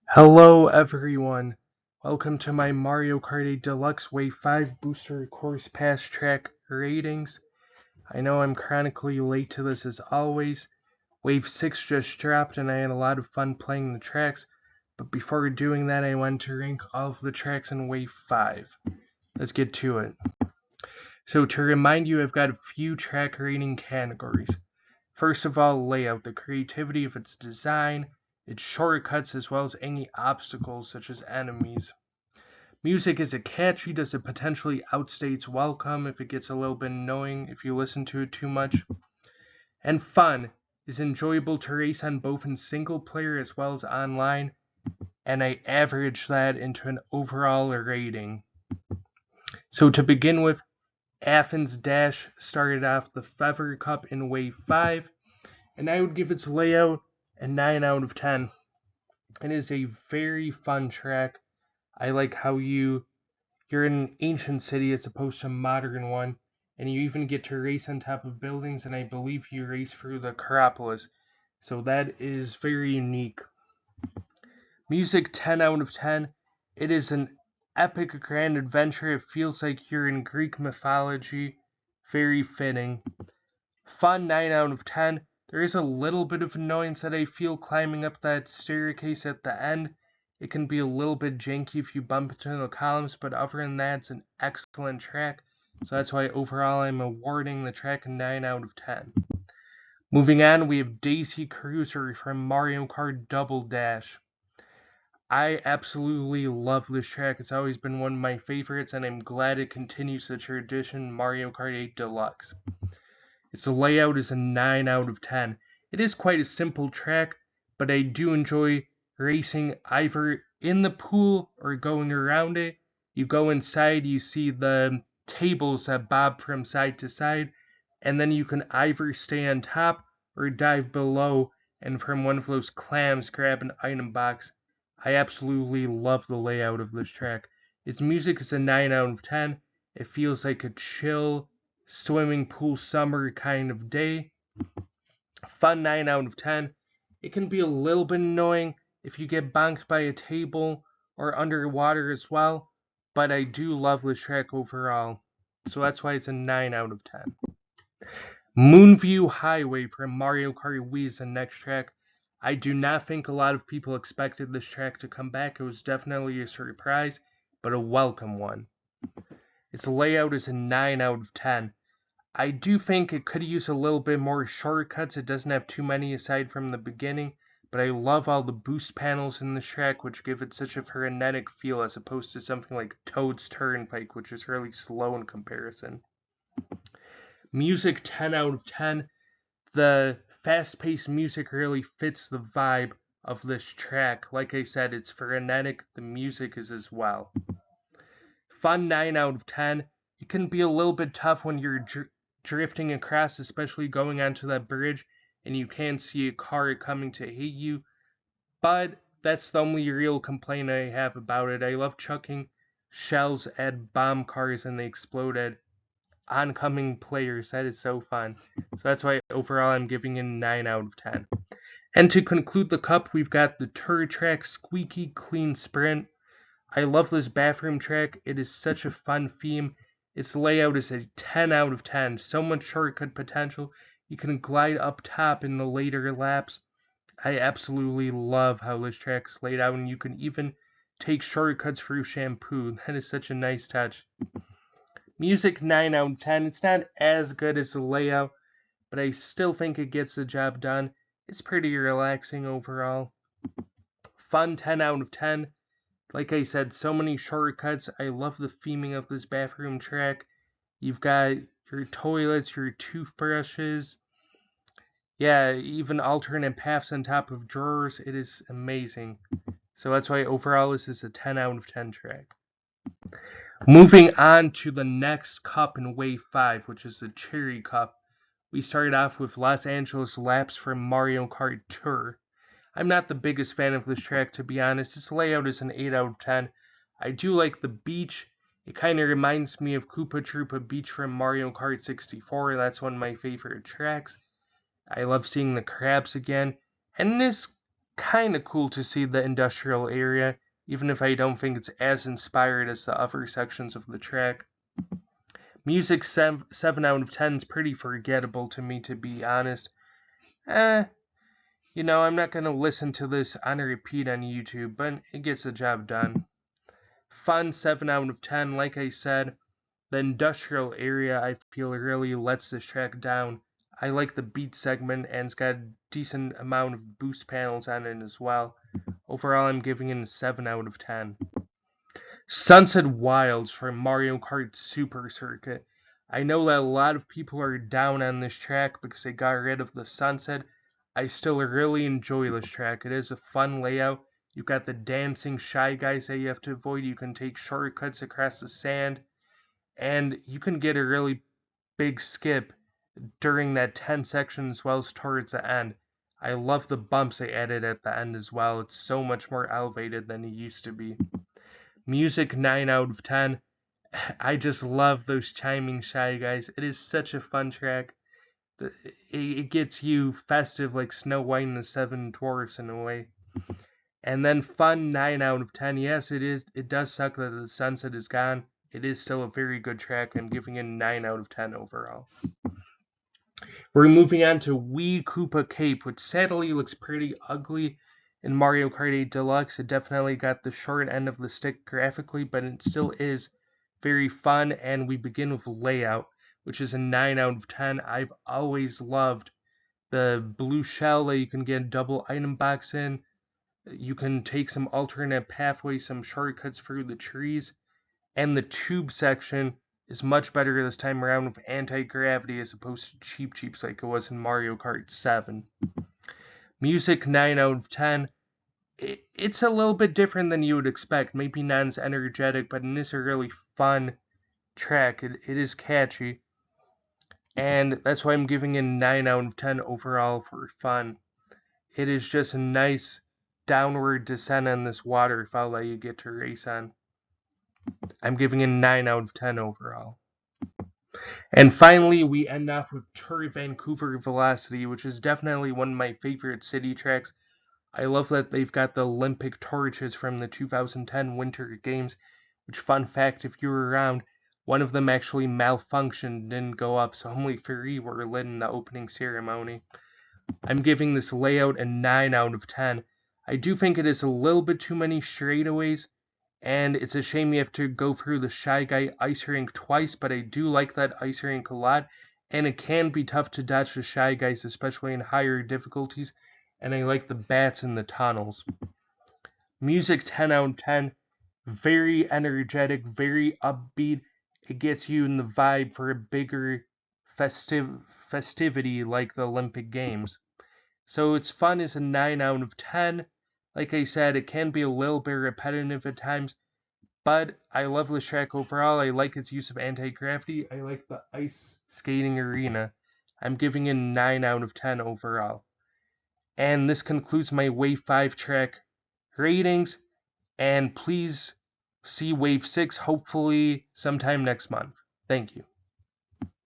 Hello everyone, welcome to my Mario Kart 8 Deluxe Wave 5 Booster Course Pass track ratings. I know I'm chronically late to this as always. Wave 6 just dropped and I had a lot of fun playing the tracks, but before doing that I want to rank all of the tracks in Wave 5. Let's get to it. So to remind you, I've got a few track rating categories. First of all, layout, the creativity of its design, its shortcuts, as well as any obstacles such as enemies. Music, is it catchy? Does it potentially outstay its welcome if it gets a little bit annoying if you listen to it too much? And fun, is enjoyable to race on both in single player as well as online, and I average that into an overall rating. So to begin with, Athens Dash started off the Feather Cup in Wave 5, and I would give its layout a 9 out of 10. It is a very fun track. I like how you're in an ancient city as opposed to a modern one, and you even get to race on top of buildings, and I believe you race through the Acropolis. So that is very unique. Music 10 out of 10. It is an epic grand adventure. It feels like you're in Greek mythology. Very fitting. Fun 9 out of 10. There is a little bit of annoyance that I feel climbing up that staircase at the end. It can be a little bit janky if you bump into the columns, but other than that, it's an excellent track. So that's why overall I'm awarding the track a 9 out of 10. Moving on, we have Daisy Cruiser from Mario Kart Double Dash. I absolutely love this track. It's always been one of my favorites, and I'm glad it continues the tradition Mario Kart 8 Deluxe. Its layout is a 9 out of 10. It is quite a simple track, but I do enjoy racing either in the pool or going around it. You go inside, you see the tables that bob from side to side, and then you can either stay on top or dive below and from one of those clams grab an item box. I absolutely love the layout of this track. Its music is a 9 out of 10. It feels like a chill swimming pool summer kind of day. Fun 9 out of 10. It can be a little bit annoying if you get bonked by a table or underwater as well, but I do love this track overall. So that's why it's a 9 out of 10. Moonview Highway from Mario Kart Wii is the next track. I do not think a lot of people expected this track to come back. It was definitely a surprise, but a welcome one. Its layout is a 9 out of 10. I do think it could use a little bit more shortcuts. It doesn't have too many aside from the beginning, but I love all the boost panels in this track, which give it such a frenetic feel as opposed to something like Toad's Turnpike, which is really slow in comparison. Music 10 out of 10. The fast-paced music really fits the vibe of this track. Like I said, it's frenetic. The music is as well. Fun 9 out of 10. It can be a little bit tough when you're drifting across, especially going onto that bridge, and you can't see a car coming to hit you. But that's the only real complaint I have about it. I love chucking shells at bomb cars and they explode at oncoming players. That is so fun. So that's why overall I'm giving it a 9 out of 10. And to conclude the cup, we've got the Tour Track Squeaky Clean Sprint. I love this bathroom track. It is such a fun theme. Its layout is a 10 out of 10. So much shortcut potential. You can glide up top in the later laps. I absolutely love how this track is laid out, and you can even take shortcuts through shampoo. That is such a nice touch. Music 9 out of 10. It's not as good as the layout, but I still think it gets the job done. It's pretty relaxing overall. Fun 10 out of 10. Like I said, so many shortcuts. I love the theming of this bathroom track. You've got your toilets, your toothbrushes. Yeah, even alternate paths on top of drawers. It is amazing. So that's why overall this is a 10 out of 10 track. Moving on to the next cup in Wave 5, which is the Cherry Cup. We started off with Los Angeles Laps from Mario Kart Tour. I'm not the biggest fan of this track, to be honest. Its layout is an 8 out of 10. I do like the beach. It kind of reminds me of Koopa Troopa Beach from Mario Kart 64. That's one of my favorite tracks. I love seeing the crabs again. And this kind of cool to see the industrial area, even if I don't think it's as inspired as the other sections of the track. Music 7 out of 10 is pretty forgettable to me, to be honest. I'm not going to listen to this on a repeat on YouTube, but it gets the job done. Fun 7 out of 10, like I said. The industrial area, I feel, really lets this track down. I like the beat segment, and it's got a decent amount of boost panels on it as well. Overall, I'm giving it a 7 out of 10. Sunset Wilds from Mario Kart Super Circuit. I know that a lot of people are down on this track because they got rid of the sunset. I still really enjoy this track. It is a fun layout. You've got the dancing Shy Guys that you have to avoid. You can take shortcuts across the sand. And you can get a really big skip during that 10 section as well as towards the end. I love the bumps they added at the end as well. It's so much more elevated than it used to be. Music 9 out of 10. I just love those chiming Shy Guys. It is such a fun track. It gets you festive like Snow White and the Seven Dwarfs in a way. And then fun 9 out of 10. Yes, it is. It does suck that the sunset is gone. It is still a very good track. I'm giving it 9 out of 10 overall. We're moving on to Wii Koopa Cape, which sadly looks pretty ugly in Mario Kart 8 Deluxe. It definitely got the short end of the stick graphically, but it still is very fun. And we begin with layout, which is a 9 out of 10. I've always loved the blue shell that you can get a double item box in. You can take some alternate pathways, some shortcuts through the trees. And the tube section is much better this time around with anti-gravity as opposed to cheap like it was in Mario Kart 7. Music 9 out of 10. It's a little bit different than you would expect. Maybe not as energetic, but it is a really fun track. It is catchy. And that's why I'm giving it a 9 out of 10 overall for fun. It is just a nice downward descent on this waterfall that you get to race on. I'm giving it a 9 out of 10 overall. And finally, we end off with Tour Vancouver Velocity, which is definitely one of my favorite city tracks. I love that they've got the Olympic torches from the 2010 Winter Games, which, fun fact, if you were around, one of them actually malfunctioned, didn't go up, so only 3 were lit in the opening ceremony. I'm giving this layout a 9 out of 10. I do think it is a little bit too many straightaways, and it's a shame you have to go through the Shy Guy ice rink twice, but I do like that ice rink a lot, and it can be tough to dodge the Shy Guys, especially in higher difficulties, and I like the bats in the tunnels. Music 10 out of 10, very energetic, very upbeat. It gets you in the vibe for a bigger festivity like the Olympic Games. So it's fun as a 9 out of 10. Like I said, it can be a little bit repetitive at times, but I love this track overall. I like its use of anti-gravity. I like the ice skating arena. I'm giving it a 9 out of 10 overall. And this concludes my Wave 5 track ratings. And please see Wave 6 hopefully sometime next month. Thank you.